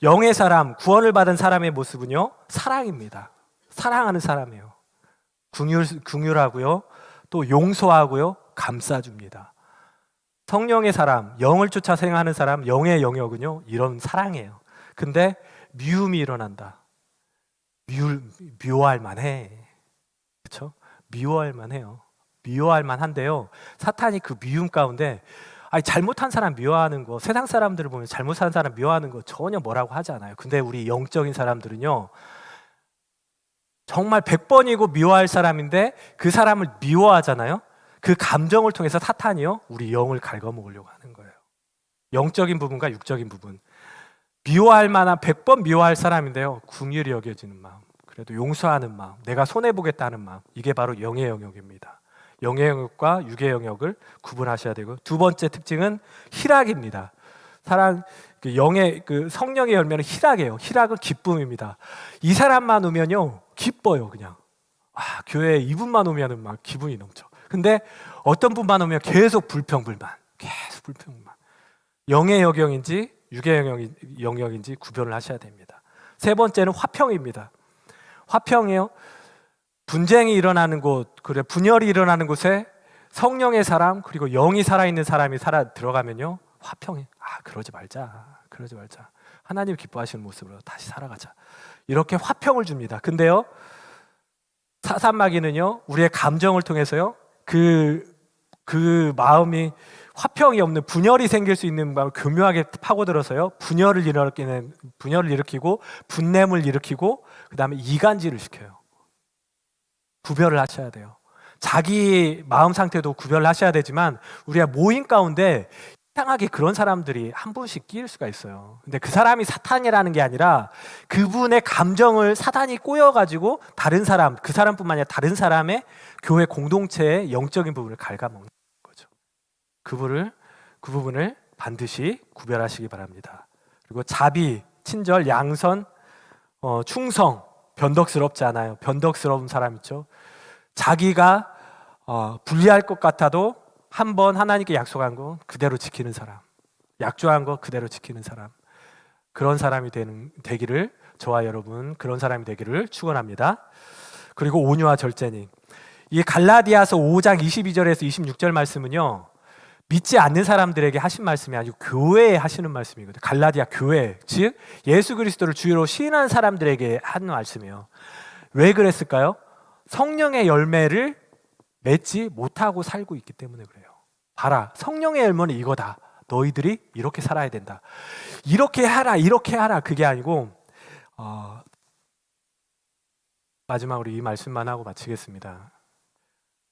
영의 사람, 구원을 받은 사람의 모습은요, 사랑입니다. 사랑하는 사람이에요. 긍휼하고요, 또 용서하고요, 감싸줍니다. 성령의 사람, 영을 쫓아 생활하는 사람, 영의 영역은요, 이런 사랑이에요. 근데 미움이 일어난다. 미워할 만해. 그렇죠? 미워할 만해요. 미워할 만한데요, 사탄이 그 미움 가운데 잘못한 사람 미워하는 거, 세상 사람들을 보면 잘못한 사람 미워하는 거 전혀 뭐라고 하지 않아요. 근데 우리 영적인 사람들은요, 정말 100번이고 미워할 사람인데 그 사람을 미워하잖아요. 그 감정을 통해서 사탄이요, 우리 영을 갉아먹으려고 하는 거예요. 영적인 부분과 육적인 부분, 미워할 만한 100번 미워할 사람인데요, 긍휼히 여겨지는 마음, 그래도 용서하는 마음, 내가 손해보겠다는 마음, 이게 바로 영의 영역입니다. 영의 영역과 육의 영역을 구분하셔야 되고, 두 번째 특징은 희락입니다. 영의 성령의 열매는 희락이에요. 희락은 기쁨입니다. 이 사람만 오면요, 기뻐요. 그냥 교회에 이분만 오면은 막 기분이 넘쳐. 근데 어떤 분만 오면 계속 불평불만. 영의 영역인지 육의 영역인지 구별을 하셔야 됩니다. 세 번째는 화평입니다. 화평이요, 분쟁이 일어나는 곳, 그래 분열이 일어나는 곳에 성령의 사람 그리고 영이 살아있는 사람이 들어가면요 화평해. 그러지 말자. 하나님 기뻐하시는 모습으로 다시 살아가자. 이렇게 화평을 줍니다. 근데요 사산마귀는요 우리의 감정을 통해서요 그 마음이 화평이 없는 분열이 생길 수 있는 마음을 교묘하게 파고들어서요 분열을 일으키고 분냄을 일으키고 그 다음에 이간질을 시켜요. 구별을 하셔야 돼요. 자기 마음 상태도 구별을 하셔야 되지만 우리가 모임 가운데 이상하게 그런 사람들이 한 분씩 끼일 수가 있어요. 근데 그 사람이 사탄이라는 게 아니라 그분의 감정을 사탄이 꼬여가지고 다른 사람, 그 사람뿐만 아니라 다른 사람의 교회 공동체의 영적인 부분을 갉아먹는 거죠. 그 부분을 반드시 구별하시기 바랍니다. 그리고 자비, 친절, 양선, 충성, 변덕스럽지 않아요. 변덕스러운 사람 있죠. 자기가 불리할 것 같아도 한번 하나님께 약속한 거 그대로 지키는 사람, 약조한 거 그대로 지키는 사람, 그런 사람이 되기를 저와 여러분 그런 사람이 되기를 축원합니다. 그리고 온유와 절제니 이 갈라디아서 5장 22절에서 26절 말씀은요 믿지 않는 사람들에게 하신 말씀이 아니고 교회에 하시는 말씀이거든요. 갈라디아 교회, 즉 예수 그리스도를 주로 시인하는 사람들에게 하는 말씀이에요. 왜 그랬을까요? 성령의 열매를 맺지 못하고 살고 있기 때문에 그래요. 봐라, 성령의 열매는 이거다. 너희들이 이렇게 살아야 된다. 이렇게 하라 그게 아니고 마지막으로 이 말씀만 하고 마치겠습니다.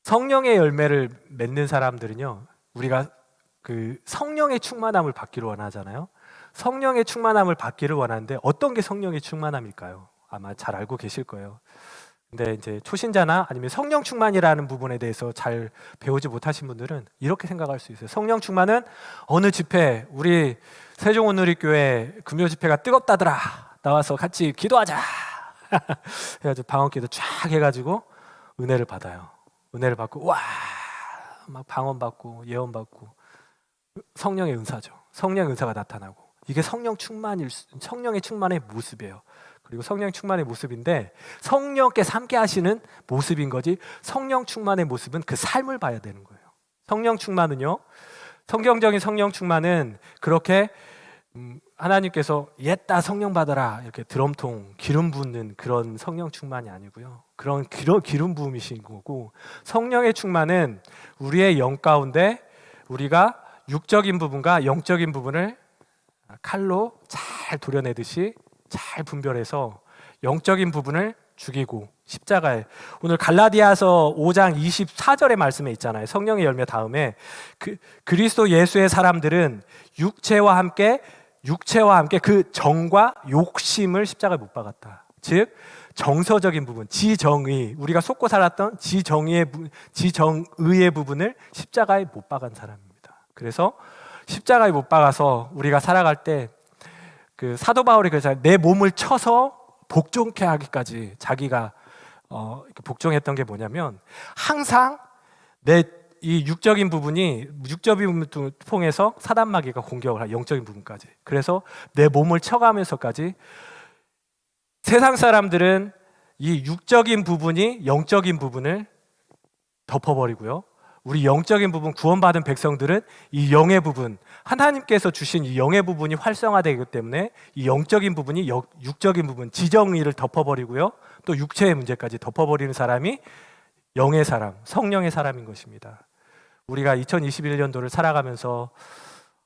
성령의 열매를 맺는 사람들은요 우리가 그 성령의 충만함을 받기를 원하잖아요. 성령의 충만함을 받기를 원하는데 어떤 게 성령의 충만함일까요? 아마 잘 알고 계실 거예요. 근데 이제 초신자나 아니면 성령 충만이라는 부분에 대해서 잘 배우지 못하신 분들은 이렇게 생각할 수 있어요. 성령 충만은 어느 집회, 우리 세종오누리교회 금요 집회가 뜨겁다더라. 나와서 같이 기도하자. 해가지고 방언기도 쫙 해가지고 은혜를 받아요. 은혜를 받고 와 막 방언 받고 예언 받고 성령의 은사죠. 성령의 은사가 나타나고 이게 성령의 충만의 모습이에요. 그리고 성령 충만의 모습인데 성령께 함께 하시는 모습인 거지 성령 충만의 모습은 그 삶을 봐야 되는 거예요. 성령 충만은요 성경적인 성령 충만은 그렇게 하나님께서 옛다 성령 받아라 이렇게 드럼통 기름 붓는 그런 성령 충만이 아니고요. 그런 기름 부음이신 거고 성령의 충만은 우리의 영 가운데 우리가 육적인 부분과 영적인 부분을 칼로 잘 도려내듯이 잘 분별해서 영적인 부분을 죽이고 십자가에 오늘 갈라디아서 5장 24절의 말씀에 있잖아요. 성령의 열매 다음에 그리스도 예수의 사람들은 육체와 함께 그 정과 욕심을 십자가에 못 박았다. 즉 정서적인 부분, 지정의, 우리가 속고 살았던 지정의의 부분을 십자가에 못 박은 사람입니다. 그래서 십자가에 못 박아서 우리가 살아갈 때 그 사도 바울이 그래서 내 몸을 쳐서 복종케 하기까지 자기가 복종했던 게 뭐냐면 항상 내 이 육적인 부분을 통해서 사단마귀가 공격을 한 영적인 부분까지. 그래서 내 몸을 쳐가면서까지 세상 사람들은 이 육적인 부분이 영적인 부분을 덮어버리고요. 우리 영적인 부분 구원받은 백성들은 이 영의 부분 하나님께서 주신 이 영의 부분이 활성화되기 때문에 이 영적인 부분이 육적인 부분 지정의를 덮어버리고요. 또 육체의 문제까지 덮어버리는 사람이 영의 사람, 성령의 사람인 것입니다. 우리가 2021년도를 살아가면서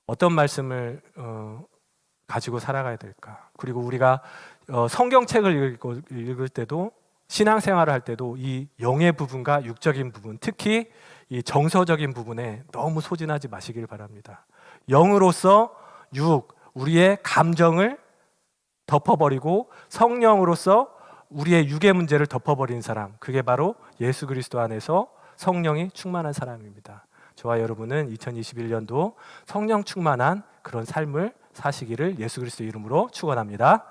어떤 말씀을 가지고 살아가야 될까? 그리고 우리가 성경책을 읽을 때도 신앙생활을 할 때도 이 영의 부분과 육적인 부분, 특히 이 정서적인 부분에 너무 소진하지 마시길 바랍니다. 영으로서 우리의 감정을 덮어버리고 성령으로서 우리의 육의 문제를 덮어버린 사람, 그게 바로 예수 그리스도 안에서 성령이 충만한 사람입니다. 저와 여러분은 2021년도 성령 충만한 그런 삶을 사시기를 예수 그리스도 이름으로 축원합니다.